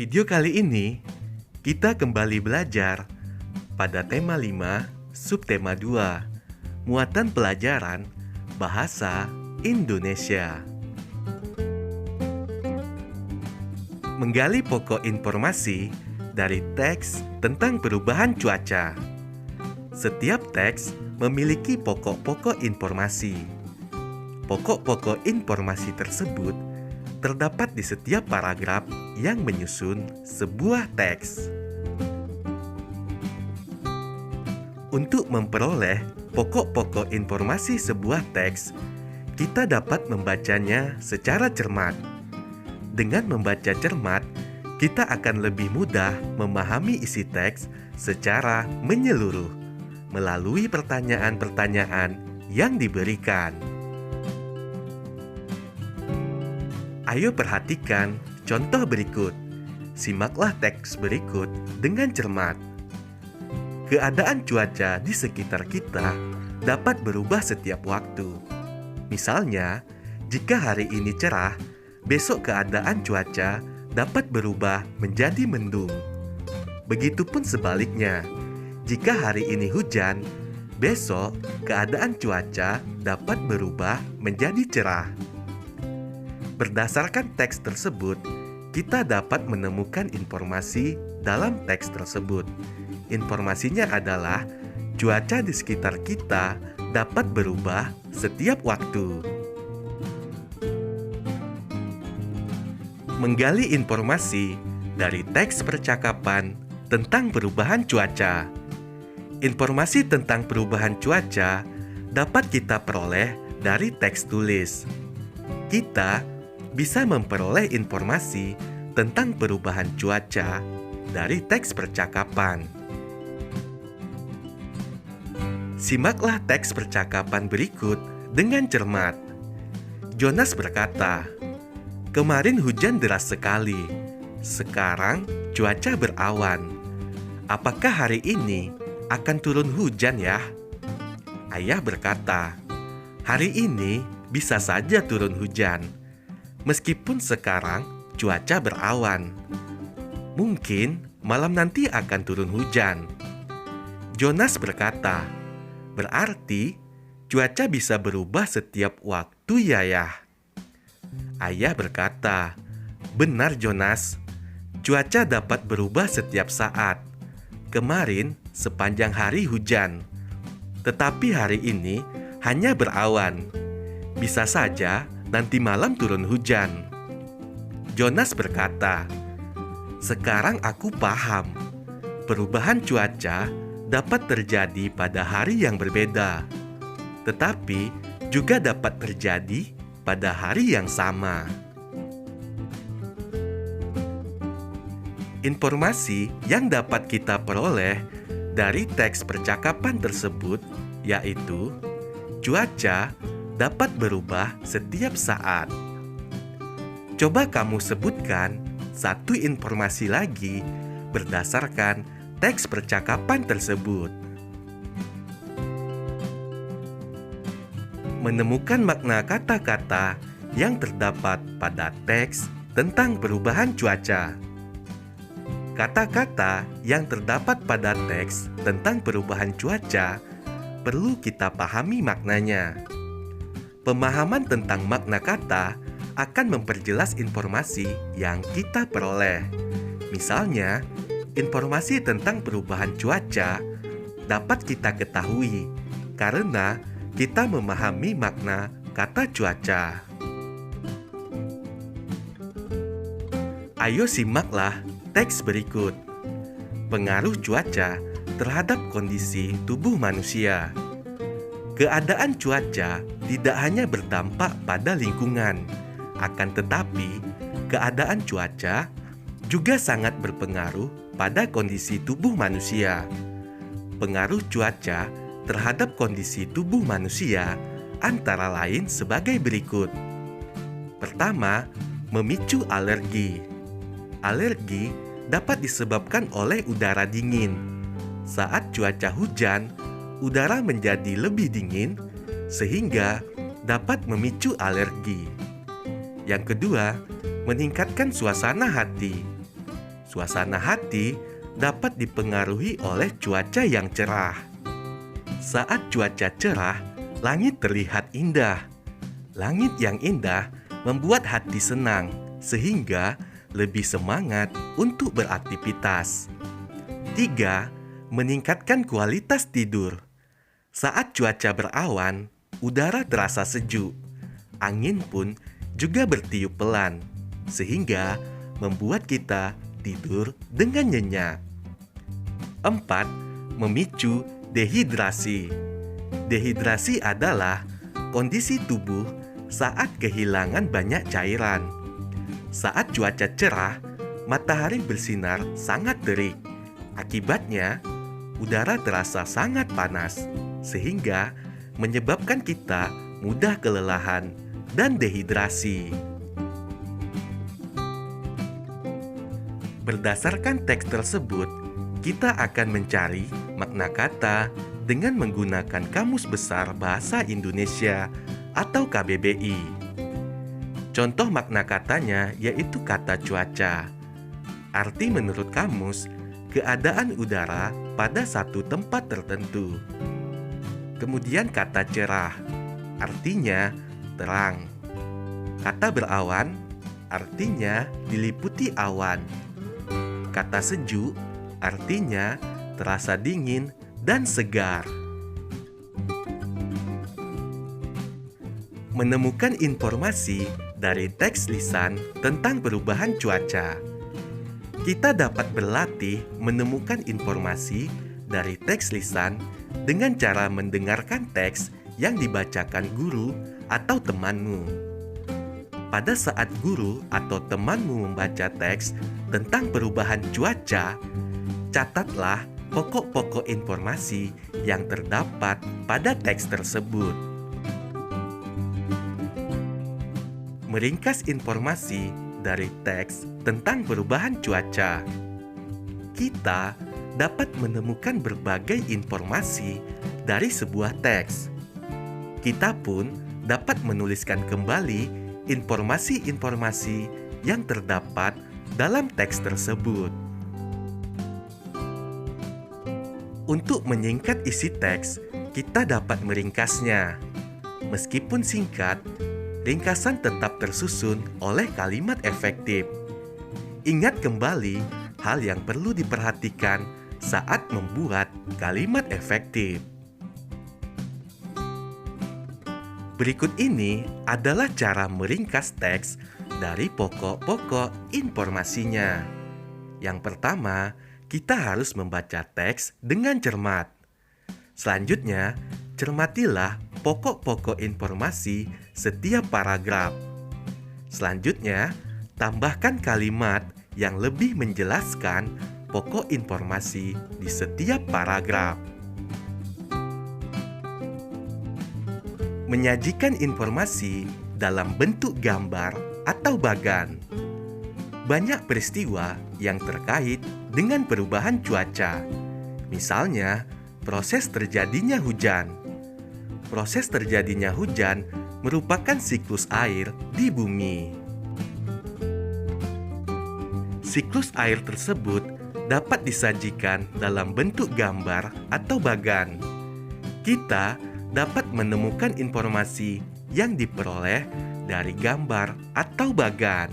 Video kali ini, kita kembali belajar pada tema 5, subtema 2, muatan pelajaran Bahasa Indonesia. Menggali pokok informasi dari teks tentang perubahan cuaca. Setiap teks memiliki pokok-pokok informasi. Pokok-pokok informasi tersebut terdapat di setiap paragraf yang menyusun sebuah teks. Untuk memperoleh pokok-pokok informasi sebuah teks, kita dapat membacanya secara cermat. Dengan membaca cermat, kita akan lebih mudah memahami isi teks secara menyeluruh melalui pertanyaan-pertanyaan yang diberikan. Ayo perhatikan contoh berikut. Simaklah teks berikut dengan cermat. Keadaan cuaca di sekitar kita dapat berubah setiap waktu. Misalnya, jika hari ini cerah, besok keadaan cuaca dapat berubah menjadi mendung. Begitupun sebaliknya, jika hari ini hujan, besok keadaan cuaca dapat berubah menjadi cerah. Berdasarkan teks tersebut, kita dapat menemukan informasi dalam teks tersebut. Informasinya adalah cuaca di sekitar kita dapat berubah setiap waktu. Menggali informasi dari teks percakapan tentang perubahan cuaca. Informasi tentang perubahan cuaca dapat kita peroleh dari teks tulis. Kita bisa memperoleh informasi tentang perubahan cuaca dari teks percakapan. Simaklah teks percakapan berikut dengan cermat. Jonas berkata, "Kemarin hujan deras sekali. Sekarang cuaca berawan. Apakah hari ini akan turun hujan ya?" Ayah berkata, "Hari ini bisa saja turun hujan. Meskipun sekarang cuaca berawan. Mungkin malam nanti akan turun hujan." Jonas berkata, "Berarti cuaca bisa berubah setiap waktu ya, Yah?" Ayah berkata, "Benar Jonas, cuaca dapat berubah setiap saat. Kemarin sepanjang hari hujan, tetapi hari ini hanya berawan. Bisa saja nanti malam turun hujan." Jonas berkata, "Sekarang aku paham. Perubahan cuaca dapat terjadi pada hari yang berbeda, tetapi juga dapat terjadi pada hari yang sama." Informasi yang dapat kita peroleh dari teks percakapan tersebut yaitu cuaca dapat berubah setiap saat. Coba kamu sebutkan satu informasi lagi berdasarkan teks percakapan tersebut. Menemukan makna kata-kata yang terdapat pada teks tentang perubahan cuaca. Kata-kata yang terdapat pada teks tentang perubahan cuaca perlu kita pahami maknanya. Pemahaman tentang makna kata akan memperjelas informasi yang kita peroleh. Misalnya, informasi tentang perubahan cuaca dapat kita ketahui karena kita memahami makna kata cuaca. Ayo simaklah teks berikut. Pengaruh cuaca terhadap kondisi tubuh manusia. Keadaan cuaca tidak hanya berdampak pada lingkungan, akan tetapi keadaan cuaca juga sangat berpengaruh pada kondisi tubuh manusia. Pengaruh cuaca terhadap kondisi tubuh manusia antara lain sebagai berikut. Pertama, memicu alergi. Alergi dapat disebabkan oleh udara dingin. Saat cuaca hujan, udara menjadi lebih dingin sehingga dapat memicu alergi. Yang kedua, meningkatkan suasana hati. Suasana hati dapat dipengaruhi oleh cuaca yang cerah. Saat cuaca cerah, langit terlihat indah. Langit yang indah membuat hati senang, sehingga lebih semangat untuk beraktivitas. 3. Meningkatkan kualitas tidur. Saat cuaca berawan, udara terasa sejuk. Angin pun juga bertiup pelan, sehingga membuat kita tidur dengan nyenyak. 4. Memicu dehidrasi. Dehidrasi adalah kondisi tubuh saat kehilangan banyak cairan. Saat cuaca cerah, matahari bersinar sangat terik. Akibatnya, udara terasa sangat panas, sehingga menyebabkan kita mudah kelelahan dan dehidrasi. Berdasarkan teks tersebut, kita akan mencari makna kata dengan menggunakan Kamus Besar Bahasa Indonesia atau KBBI. Contoh makna katanya yaitu kata cuaca. Arti menurut kamus, keadaan udara pada satu tempat tertentu. Kemudian kata cerah, artinya terang. Kata berawan, artinya diliputi awan. Kata sejuk artinya terasa dingin dan segar. Menemukan informasi dari teks lisan tentang perubahan cuaca. Kita dapat berlatih menemukan informasi dari teks lisan dengan cara mendengarkan teks yang dibacakan guru atau temanmu. Pada saat guru atau temanmu membaca teks tentang perubahan cuaca, catatlah pokok-pokok informasi yang terdapat pada teks tersebut. Meringkas informasi dari teks tentang perubahan cuaca. Kita dapat menemukan berbagai informasi dari sebuah teks. Kita pun dapat menuliskan kembali informasi-informasi yang terdapat dalam teks tersebut. Untuk menyingkat isi teks, kita dapat meringkasnya. Meskipun singkat, ringkasan tetap tersusun oleh kalimat efektif. Ingat kembali hal yang perlu diperhatikan saat membuat kalimat efektif. Berikut ini adalah cara meringkas teks dari pokok-pokok informasinya. Yang pertama, kita harus membaca teks dengan cermat. Selanjutnya, cermatilah pokok-pokok informasi setiap paragraf. Selanjutnya, tambahkan kalimat yang lebih menjelaskan pokok informasi di setiap paragraf. Menyajikan informasi dalam bentuk gambar atau bagan. Banyak peristiwa yang terkait dengan perubahan cuaca. Misalnya, proses terjadinya hujan. Proses terjadinya hujan merupakan siklus air di bumi. Siklus air tersebut dapat disajikan dalam bentuk gambar atau bagan. Kita dapat menemukan informasi yang diperoleh dari gambar atau bagan.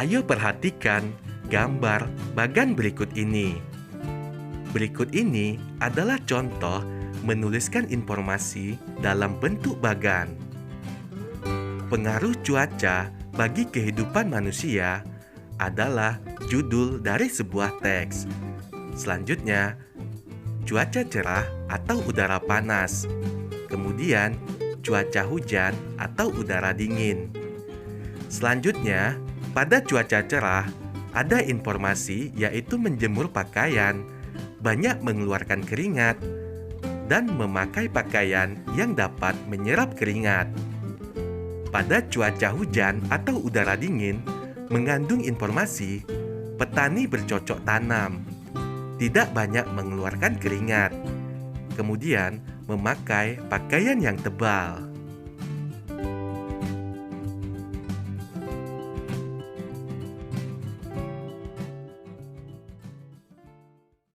Ayo perhatikan gambar bagan berikut ini. Berikut ini adalah contoh menuliskan informasi dalam bentuk bagan. Pengaruh cuaca bagi kehidupan manusia adalah judul dari sebuah teks. Selanjutnya, cuaca cerah atau udara panas. Kemudian, cuaca hujan atau udara dingin. Selanjutnya, pada cuaca cerah, ada informasi yaitu menjemur pakaian, banyak mengeluarkan keringat, dan memakai pakaian yang dapat menyerap keringat. Pada cuaca hujan atau udara dingin, mengandung informasi petani bercocok tanam, tidak banyak mengeluarkan keringat, kemudian memakai pakaian yang tebal.